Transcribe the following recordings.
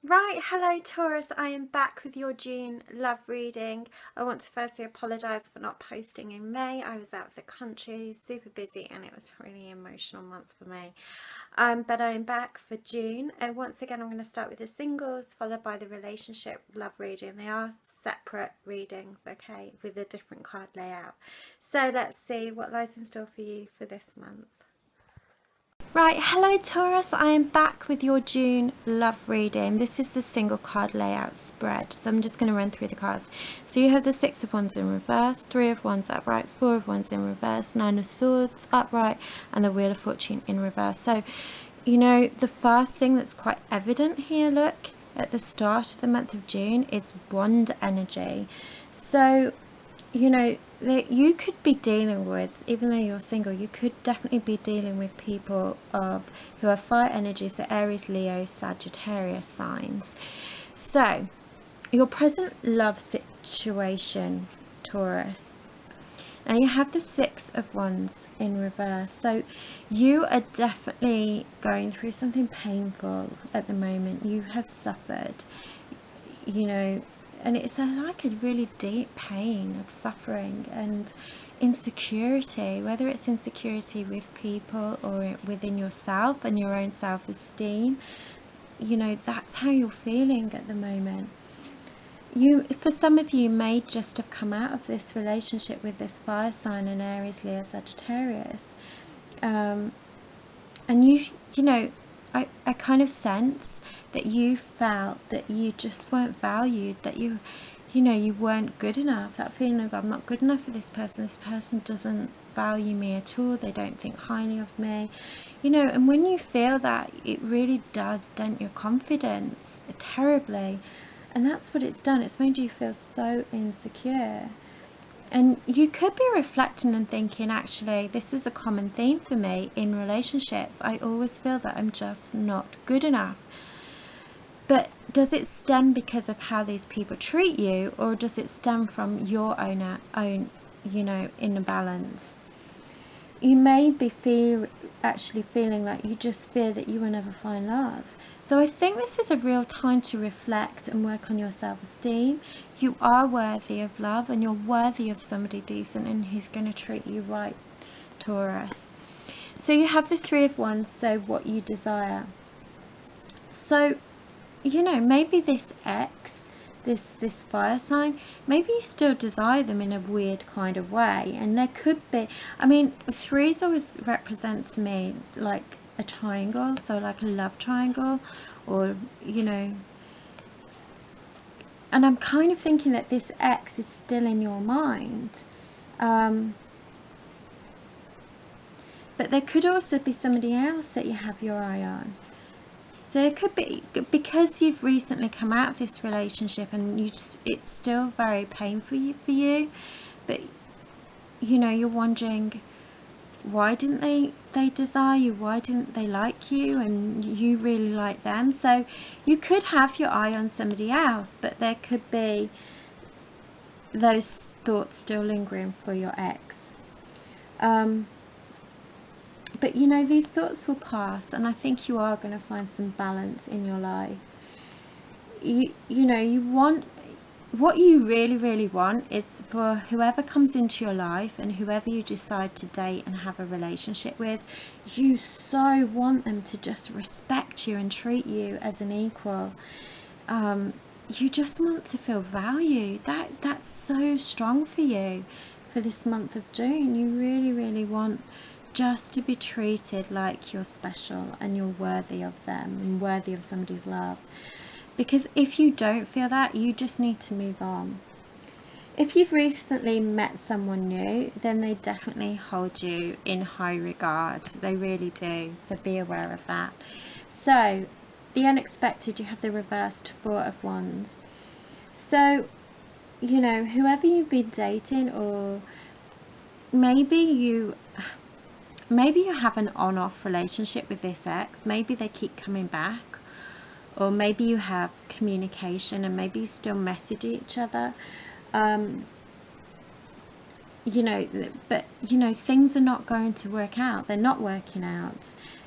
Right, hello Taurus, I am back with your June love reading. I want to firstly apologise for not posting in May. I was out of the country, super busy, and it was a really emotional month for me. But I am back for June, and once again I'm going to start with the singles followed by the relationship love reading. They are separate readings, okay, with a different card layout. So let's see what lies in store for you for this month. Right, hello Taurus, I am back with your June love reading. This is the single card layout spread, so I'm just going to run through the cards. So you have the Six of Wands in reverse, Three of Wands upright, Four of Wands in reverse, Nine of Swords upright, and the Wheel of Fortune in reverse. So, you know, the first thing that's quite evident here, look, at the start of the month of June is Wand energy. So, you know, that you could be dealing with, even though you're single, you could definitely be dealing with people who are fire energy, so Aries, Leo, Sagittarius signs. So your present love situation, Taurus, now you have the Six of Wands in reverse, so you are definitely going through something painful at the moment. You have suffered, you know, and it's like a really deep pain of suffering and insecurity, whether it's insecurity with people or within yourself and your own self-esteem. You know, that's how you're feeling at the moment. For some of you, may just have come out of this relationship with this fire sign in Aries, Leo, Sagittarius, and you know, I kind of sense that you felt that you just weren't valued, that you know, you weren't good enough. That feeling of, I'm not good enough for this person doesn't value me at all, they don't think highly of me, you know. And when you feel that, it really does dent your confidence terribly, and that's what it's done. It's made you feel so insecure. And you could be reflecting and thinking, actually, this is a common theme for me in relationships. I always feel that I'm just not good enough. But does it stem because of how these people treat you, or does it stem from your own, you know, inner balance? You may be actually feeling like you just fear that you will never find love. So I think this is a real time to reflect and work on your self-esteem. You are worthy of love, and you're worthy of somebody decent and who's going to treat you right, Taurus. So you have the Three of Wands, so what you desire. So, you know, maybe this ex, this fire sign, maybe you still desire them in a weird kind of way. And there could be, I mean, threes always represent to me like a triangle, so like a love triangle, or, you know, and I'm kind of thinking that this ex is still in your mind, but there could also be somebody else that you have your eye on. So it could be because you've recently come out of this relationship and it's still very painful for you, but you know, you're wondering, why didn't they desire you? Why didn't they like you? And you really like them. So you could have your eye on somebody else, but there could be those thoughts still lingering for your ex. But you know, these thoughts will pass, and I think you are going to find some balance in your life. You know, you want, what you really want is for whoever comes into your life and whoever you decide to date and have a relationship with, you so want them to just respect you and treat you as an equal. You just want to feel valued. That's so strong for you for this month of June. You really want just to be treated like you're special and you're worthy of them and worthy of somebody's love. Because if you don't feel that, you just need to move on. If you've recently met someone new, then they definitely hold you in high regard. They really do, so be aware of that. So the unexpected, you have the reversed Four of Wands. So, you know, whoever you've been dating, or maybe you have an on-off relationship with this ex. Maybe they keep coming back, or maybe you have communication and maybe you still message each other, you know, but you know, things are not going to work out. They're not working out.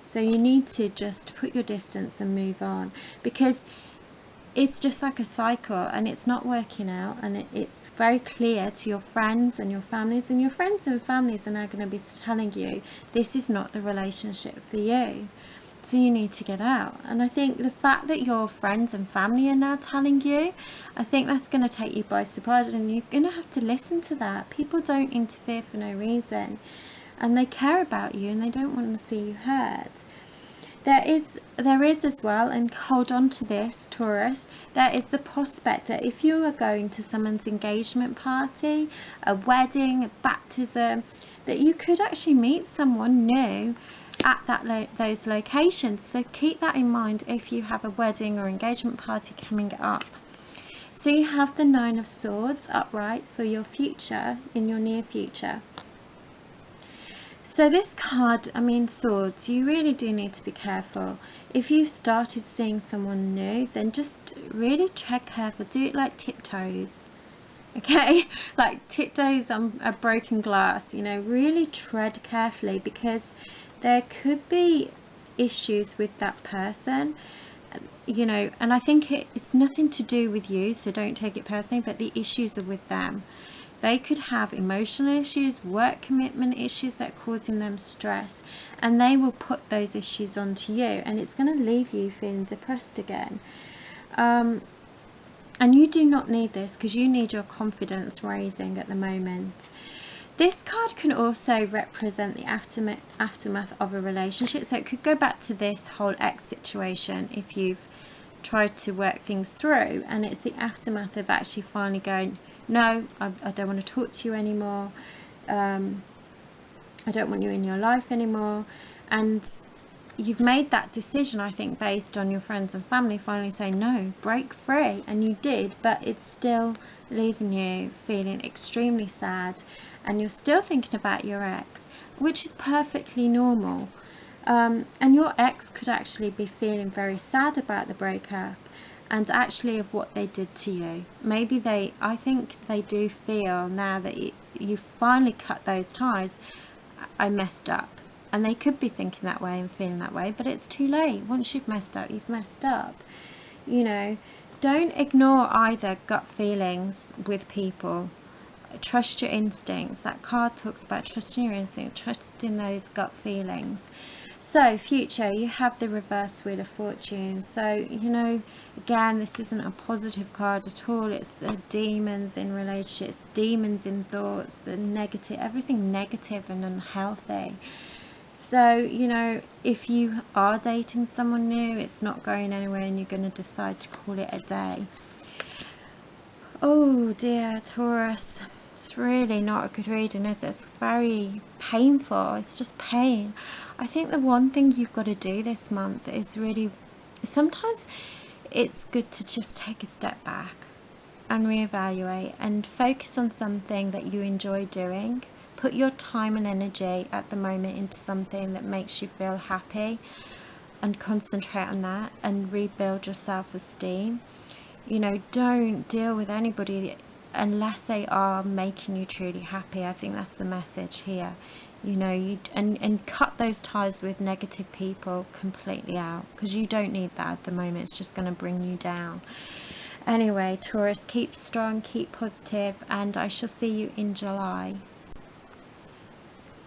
So you need to just put your distance and move on, because it's just like a cycle, and it's not working out, and it's very clear to your friends and your families, and your friends and families are now going to be telling you this is not the relationship for you, so you need to get out. And I think the fact that your friends and family are now telling you, I think that's going to take you by surprise, and you're going to have to listen to that. People don't interfere for no reason, and they care about you, and they don't want to see you hurt. There is as well, and hold on to this, Taurus, there is the prospect that if you are going to someone's engagement party, a wedding, a baptism, that you could actually meet someone new at those locations. So keep that in mind if you have a wedding or engagement party coming up. So you have the Nine of Swords upright for your future, in your near future. So this card, I mean, Swords, you really do need to be careful. If you've started seeing someone new, then just really tread careful. Do it like tiptoes, okay? Like tiptoes on a broken glass, you know, really tread carefully, because there could be issues with that person, you know, and I think it's nothing to do with you, so don't take it personally, but the issues are with them. They could have emotional issues, work commitment issues that are causing them stress, and they will put those issues onto you, and it's going to leave you feeling depressed again. And you do not need this, because you need your confidence raising at the moment. This card can also represent the aftermath of a relationship, so it could go back to this whole ex situation if you've tried to work things through, and it's the aftermath of actually finally going, no, I don't want to talk to you anymore, I don't want you in your life anymore. And you've made that decision, I think, based on your friends and family finally saying no, break free, and you did, but it's still leaving you feeling extremely sad, and you're still thinking about your ex, which is perfectly normal. And your ex could actually be feeling very sad about the breakup, and actually of what they did to you. Maybe I think they do feel now that you finally cut those ties, I messed up. And they could be thinking that way and feeling that way, but it's too late. Once you've messed up, you've messed up. You know, don't ignore either gut feelings with people. Trust your instincts. That card talks about trusting your instincts, trusting those gut feelings. So future, you have the reverse Wheel of Fortune. So, you know, again, this isn't a positive card at all. It's the demons in relationships, demons in thoughts, the negative, everything negative and unhealthy. So, you know, if you are dating someone new, it's not going anywhere, and you're going to decide to call it a day. Oh dear, Taurus. It's really not a good reading, is it? It's very painful. It's just pain. I think the one thing you've got to do this month is really, sometimes it's good to just take a step back and reevaluate and focus on something that you enjoy doing. Put your time and energy at the moment into something that makes you feel happy, and concentrate on that and rebuild your self-esteem. You know, don't deal with anybody unless they are making you truly happy. I think that's the message here. You know, and cut those ties with negative people completely out, because you don't need that at the moment. It's just going to bring you down. Anyway, Taurus, keep strong, keep positive, and I shall see you in July.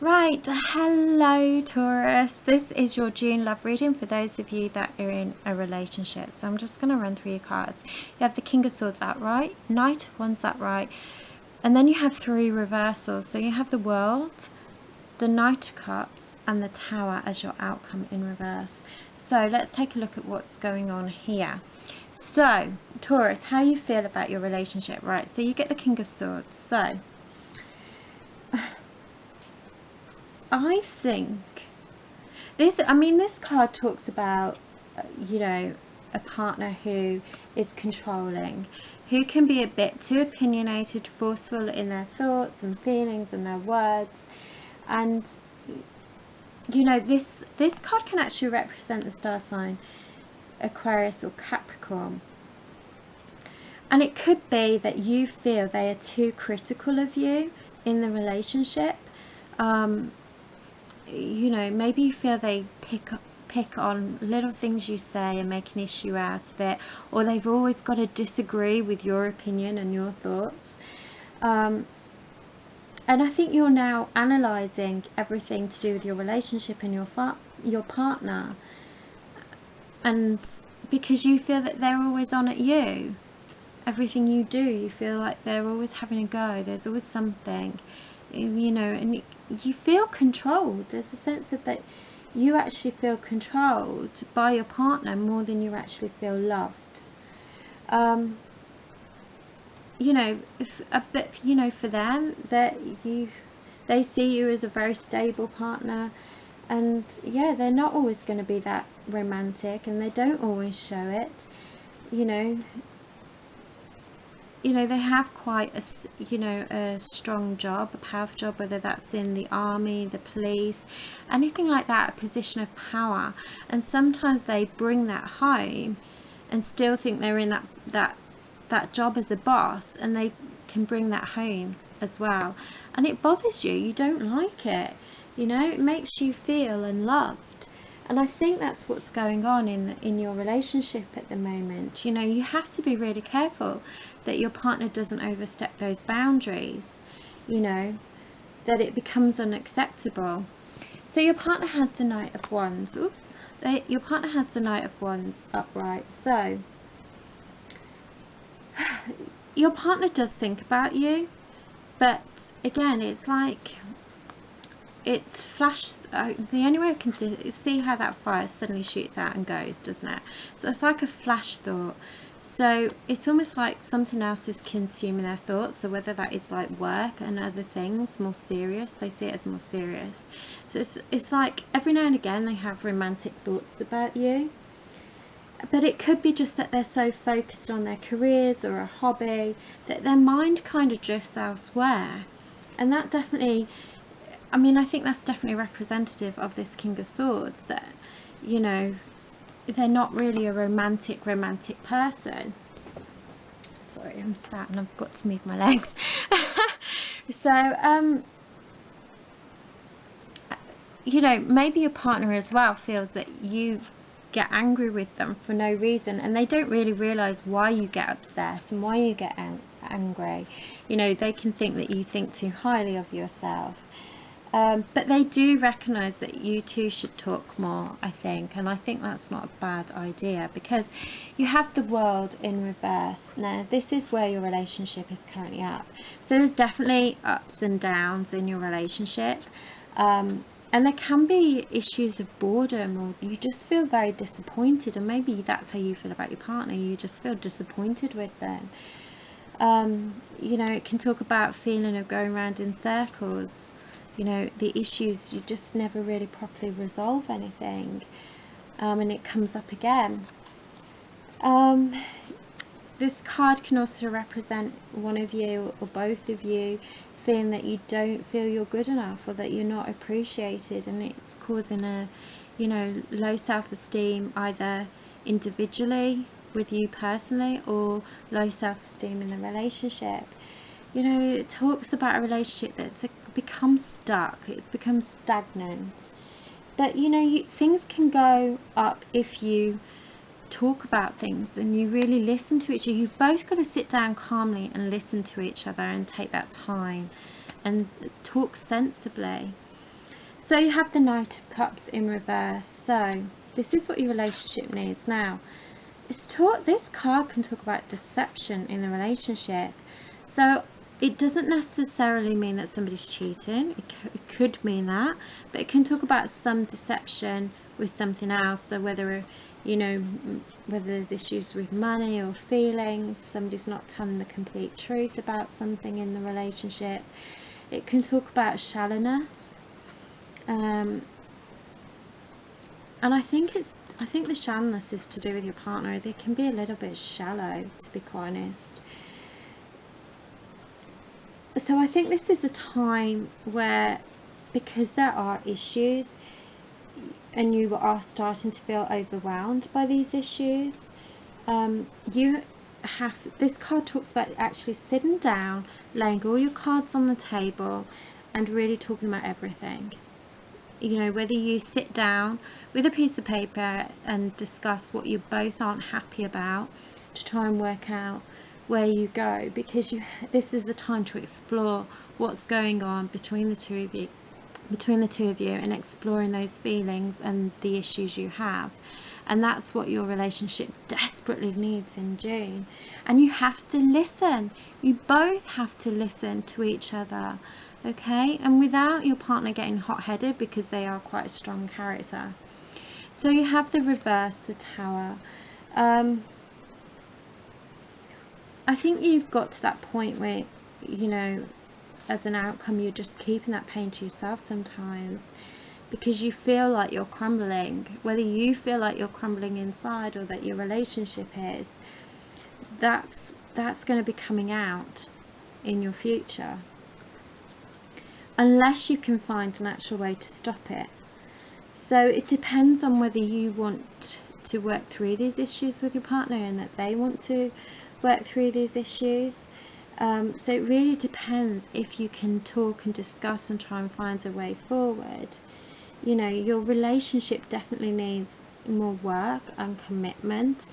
Right, hello Taurus, this is your June love reading for those of you that are in a relationship. So I'm just going to run through your cards. You have the King of Swords upright, Knight of Wands upright, and then you have 3 reversals. So you have the World, the Knight of Cups, and the Tower as your outcome in reverse. So let's take a look at what's going on here. So Taurus, how you feel about your relationship? Right, so you get the King of Swords. So I think this card talks about, you know, a partner who is controlling, who can be a bit too opinionated, forceful in their thoughts and feelings and their words. And, you know, this card can actually represent the star sign Aquarius or Capricorn. And it could be that you feel they are too critical of you in the relationship. You know, maybe you feel they pick pick on little things you say and make an issue out of it, or they've always got to disagree with your opinion and your thoughts. And I think you're now analysing everything to do with your relationship and your partner, and because you feel that they're always on at you. Everything you do, you feel like they're always having a go. There's always something, you know, and you feel controlled. There's a sense of that you actually feel controlled by your partner more than you actually feel loved. You know, you know, for them, that they see you as a very stable partner, and yeah, they're not always going to be that romantic, and they don't always show it. You know, they have quite a strong job, a powerful job, whether that's in the army, the police, anything like that, a position of power. And sometimes they bring that home and still think they're in that job as a boss, and they can bring that home as well. And it bothers you. You don't like it. You know, it makes you feel unloved. And I think that's what's going on in your relationship at the moment. You know, you have to be really careful that your partner doesn't overstep those boundaries, you know, that it becomes unacceptable. So your partner has the Knight of Wands. Your partner has the Knight of Wands upright. So your partner does think about you, but again, it's like, it's flash. The only way I can do is see how that fire suddenly shoots out and goes, doesn't it? So it's like a flash thought. So it's almost like something else is consuming their thoughts. So whether that is like work and other things more serious, they see it as more serious. So it's like every now and again they have romantic thoughts about you, but it could be just that they're so focused on their careers or a hobby that their mind kind of drifts elsewhere. And that definitely, I mean, I think that's definitely representative of this King of Swords, that, you know, they're not really a romantic person. Sorry, I'm sat and I've got to move my legs. So, you know, maybe your partner as well feels that you get angry with them for no reason, and they don't really realize why you get upset and why you get angry. You know, they can think that you think too highly of yourself. But they do recognise that you two should talk more, I think, and I think that's not a bad idea, because you have the World in reverse. Now, this is where your relationship is currently at. So there's definitely ups and downs in your relationship, and there can be issues of boredom, or you just feel very disappointed, and maybe that's how you feel about your partner. You just feel disappointed with them. You know, it can talk about feeling of going around in circles. You know, the issues, you just never really properly resolve anything, and it comes up again. This card can also represent one of you or both of you feeling that you don't feel you're good enough, or that you're not appreciated, and it's causing a, you know, low self-esteem, either individually with you personally, or low self-esteem in the relationship. You know, it talks about a relationship that's become stuck, it's become stagnant. But you know, things can go up if you talk about things and you really listen to each other. You've both got to sit down calmly and listen to each other and take that time and talk sensibly. So you have the Knight of Cups in reverse. So this is what your relationship needs. Now, this card can talk about deception in the relationship. So it doesn't necessarily mean that somebody's cheating. It could mean that, but it can talk about some deception with something else. So whether, you know, whether there's issues with money or feelings, somebody's not telling the complete truth about something in the relationship. It can talk about shallowness, and I think the shallowness is to do with your partner. They can be a little bit shallow, to be quite honest. So I think this is a time where, because there are issues and you are starting to feel overwhelmed by these issues, this card talks about actually sitting down, laying all your cards on the table and really talking about everything. You know, whether you sit down with a piece of paper and discuss what you both aren't happy about, to try and work out where you go, because this is the time to explore what's going on between the two of you and exploring those feelings and the issues you have. And that's what your relationship desperately needs in June. And you have to listen. You both have to listen to each other, okay? And without your partner getting hot-headed, because they are quite a strong character. So you have the reverse, the Tower. I think you've got to that point where, you know, as an outcome, you're just keeping that pain to yourself sometimes, because you feel like you're crumbling. Whether you feel like you're crumbling inside or that your relationship is, that's going to be coming out in your future, unless you can find an actual way to stop it. So it depends on whether you want to work through these issues with your partner and that they want to work through these issues. So it really depends if you can talk and discuss and try and find a way forward. You know, your relationship definitely needs more work and commitment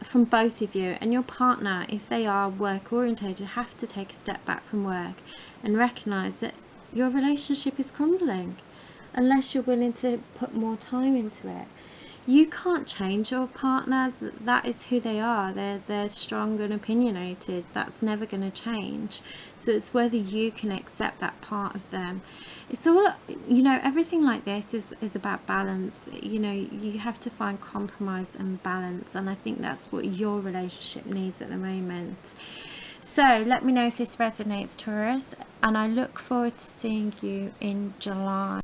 from both of you. And your partner, if they are work orientated, have to take a step back from work and recognize that your relationship is crumbling unless you're willing to put more time into it. You can't change your partner. That is who they are. They're strong and opinionated. That's never going to change. So it's whether you can accept that part of them. It's all, you know, everything like this is about balance. You know, you have to find compromise and balance, and I think that's what your relationship needs at the moment. So let me know if this resonates, Taurus, and I look forward to seeing you in July.